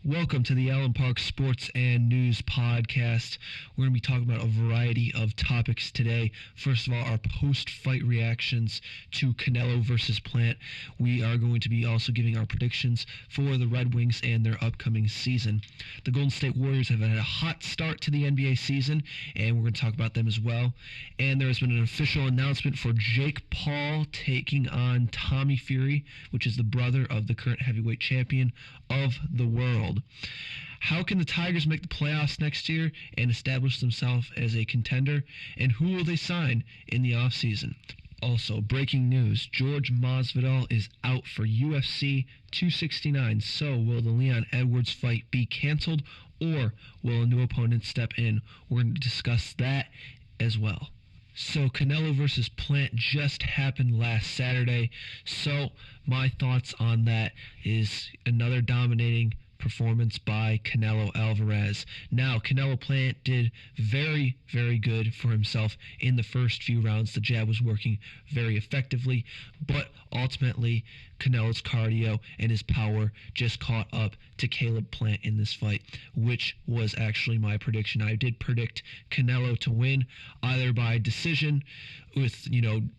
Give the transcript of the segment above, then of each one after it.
Welcome to the Allen Park Sports and News Podcast. We're going to be talking about a variety of topics today. First of all, our post-fight reactions to Canelo versus Plant. We are going to be also giving our predictions for the Red Wings and their upcoming season. The Golden State Warriors have had a hot start to the NBA season, and we're going to talk about them as well. And there has been an official announcement for Jake Paul taking on Tommy Fury, which is the brother of the current heavyweight champion of the world. How can the Tigers make the playoffs next year and establish themselves as a contender? And who will they sign in the offseason? Also, breaking news, George Masvidal is out for UFC 269. So, will the Leon Edwards fight be canceled, or will a new opponent step in? We're going to discuss that as well. So, Canelo versus Plant just happened last Saturday. So, my thoughts on that is another dominating performance by Canelo Alvarez. Now, Canelo Plant did very, very good for himself in the first few rounds. The jab was working very effectively, but ultimately, Canelo's cardio and his power just caught up to Caleb Plant in this fight, which was actually my prediction. I did predict Canelo to win either by decision with,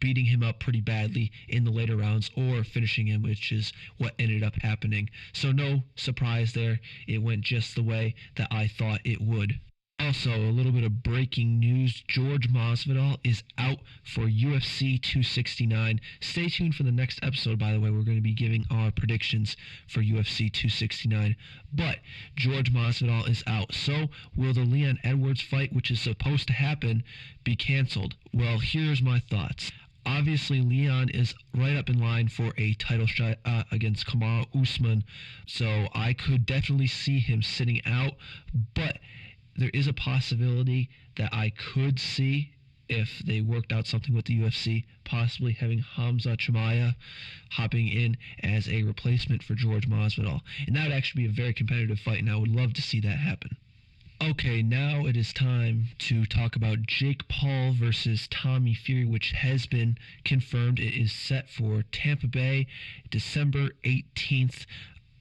beating him up pretty badly in the later rounds or finishing him, which is what ended up happening. So no surprise there. It went just the way that I thought it would. Also, a little bit of breaking news. George Masvidal is out for UFC 269. Stay tuned for the next episode, by the way. We're going to be giving our predictions for UFC 269. But George Masvidal is out. So, will the Leon Edwards fight, which is supposed to happen, be canceled? Well, here's my thoughts. Obviously, Leon is right up in line for a title shot against Kamaru Usman. So, I could definitely see him sitting out. But there is a possibility that I could see, if they worked out something with the UFC, possibly having Hamza Chimaev hopping in as a replacement for George Masvidal. And that would actually be a very competitive fight, and I would love to see that happen. Okay, now it is time to talk about Jake Paul versus Tommy Fury, which has been confirmed. It is set for Tampa Bay, December 18th.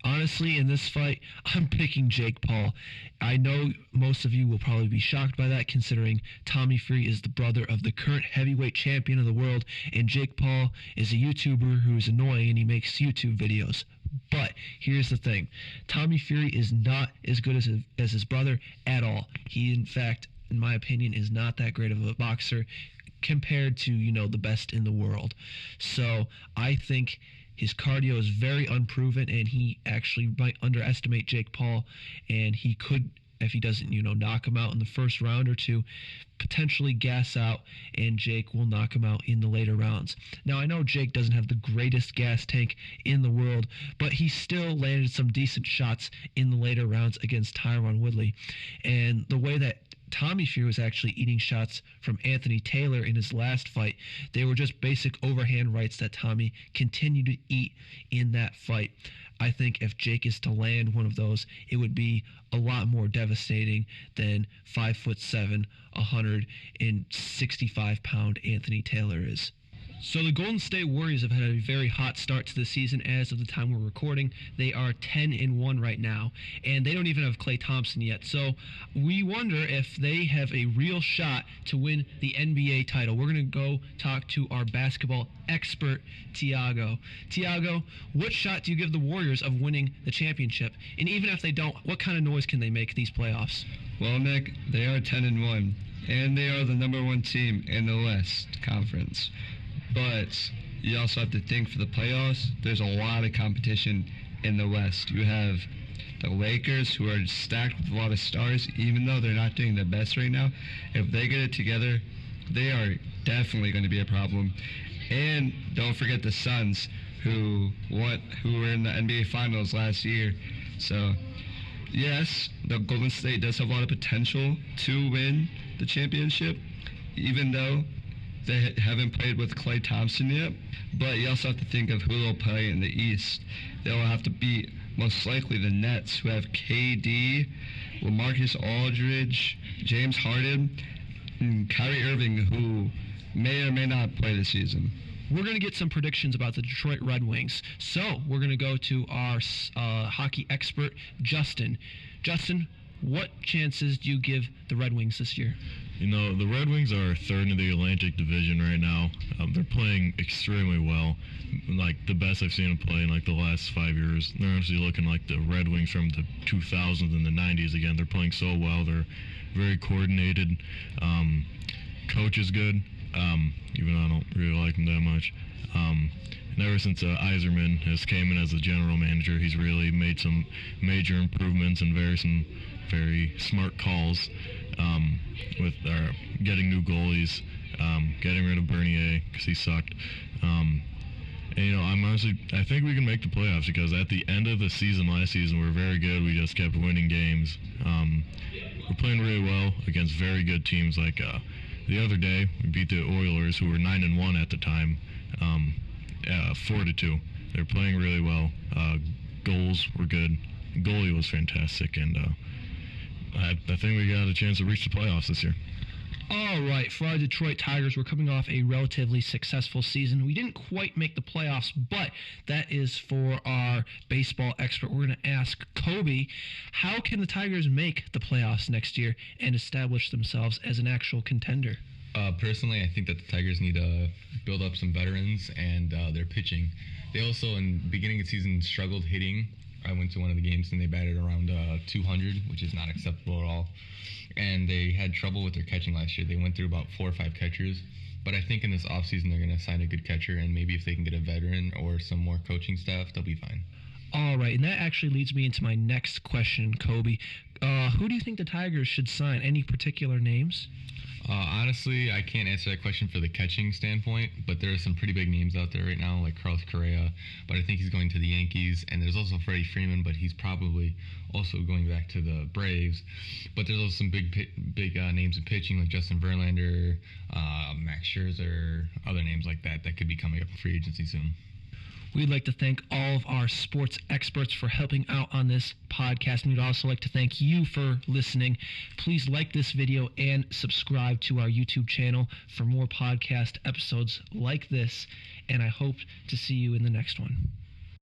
Honestly, in this fight, I'm picking Jake Paul. I know most of you will probably be shocked by that, considering Tommy Fury is the brother of the current heavyweight champion of the world, and Jake Paul is a YouTuber who is annoying and he makes YouTube videos. But here's the thing. Tommy Fury is not as good as his brother at all. He, in fact, in my opinion, is not that great of a boxer compared to, the best in the world. So I think his cardio is very unproven, and he actually might underestimate Jake Paul, and he could, if he doesn't, knock him out in the first round or two, potentially gas out, and Jake will knock him out in the later rounds. Now, I know Jake doesn't have the greatest gas tank in the world, but he still landed some decent shots in the later rounds against Tyron Woodley. And the way that Tommy Fury was actually eating shots from Anthony Taylor in his last fight, they were just basic overhand rights that Tommy continued to eat in that fight. I think if Jake is to land one of those, it would be a lot more devastating than 5'7", 165-pound Anthony Taylor is. So the Golden State Warriors have had a very hot start to the season as of the time we're recording. They are 10-1 right now, and they don't even have Klay Thompson yet. So we wonder if they have a real shot to win the NBA title. We're going to go talk to our basketball expert, Tiago. Tiago, what shot do you give the Warriors of winning the championship? And even if they don't, what kind of noise can they make these playoffs? Well, Nick, they are 10-1, and they are the number one team in the West Conference. But you also have to think for the playoffs, there's a lot of competition in the West. You have the Lakers, who are stacked with a lot of stars, even though they're not doing their best right now. If they get it together, they are definitely going to be a problem. And don't forget the Suns, who were in the NBA Finals last year. So, yes, the Golden State does have a lot of potential to win the championship, even though they haven't played with Klay Thompson yet. But you also have to think of who they'll play in the East. They'll have to beat, most likely, the Nets, who have KD, LaMarcus Aldridge, James Harden, and Kyrie Irving, who may or may not play this season. we're going to get some predictions about the Detroit Red Wings. So we're going to go to our hockey expert, Justin. Justin, what chances do you give the Red Wings this year? You know, the Red Wings are third in the Atlantic Division right now. They're playing extremely well, like the best I've seen them play in like the last 5 years. They're actually looking like the Red Wings from the 2000s and the 90s again. They're playing so well. They're very coordinated. Coach is good, even though I don't really like him that much. And ever since Yzerman has came in as the general manager, he's really made some major improvements and some very smart calls. With getting new goalies, getting rid of Bernier because he sucked. And, you know, I think we can make the playoffs because at the end of the season last season, we were very good. We just kept winning games. We're playing really well against very good teams. Like the other day, we beat the Oilers, who were 9-1 at the time, 4-2. They're playing really well. Goals were good. Goalie was fantastic, and I think we got a chance to reach the playoffs this year. All right, for our Detroit Tigers, we're coming off a relatively successful season. We didn't quite make the playoffs, but that is for our baseball expert. We're going to ask Kobe, how can the Tigers make the playoffs next year and establish themselves as an actual contender? Personally, I think that the Tigers need to build up some veterans and their pitching. They also, in the beginning of the season, struggled hitting. I went to one of the games and they batted around 200, which is not acceptable at all. And they had trouble with their catching last year. They went through about 4 or 5 catchers. But I think in this offseason they're going to sign a good catcher, and maybe if they can get a veteran or some more coaching staff, they'll be fine. All right, and that actually leads me into my next question, Kobe. Who do you think the Tigers should sign? Any particular names? Honestly, I can't answer that question for the catching standpoint, but there are some pretty big names out there right now, like Carlos Correa, but I think he's going to the Yankees, and there's also Freddie Freeman, but he's probably also going back to the Braves. But there's also some big names in pitching, like Justin Verlander, Max Scherzer, other names like that could be coming up in free agency soon. We'd like to thank all of our sports experts for helping out on this podcast. And we'd also like to thank you for listening. Please like this video and subscribe to our YouTube channel for more podcast episodes like this. And I hope to see you in the next one.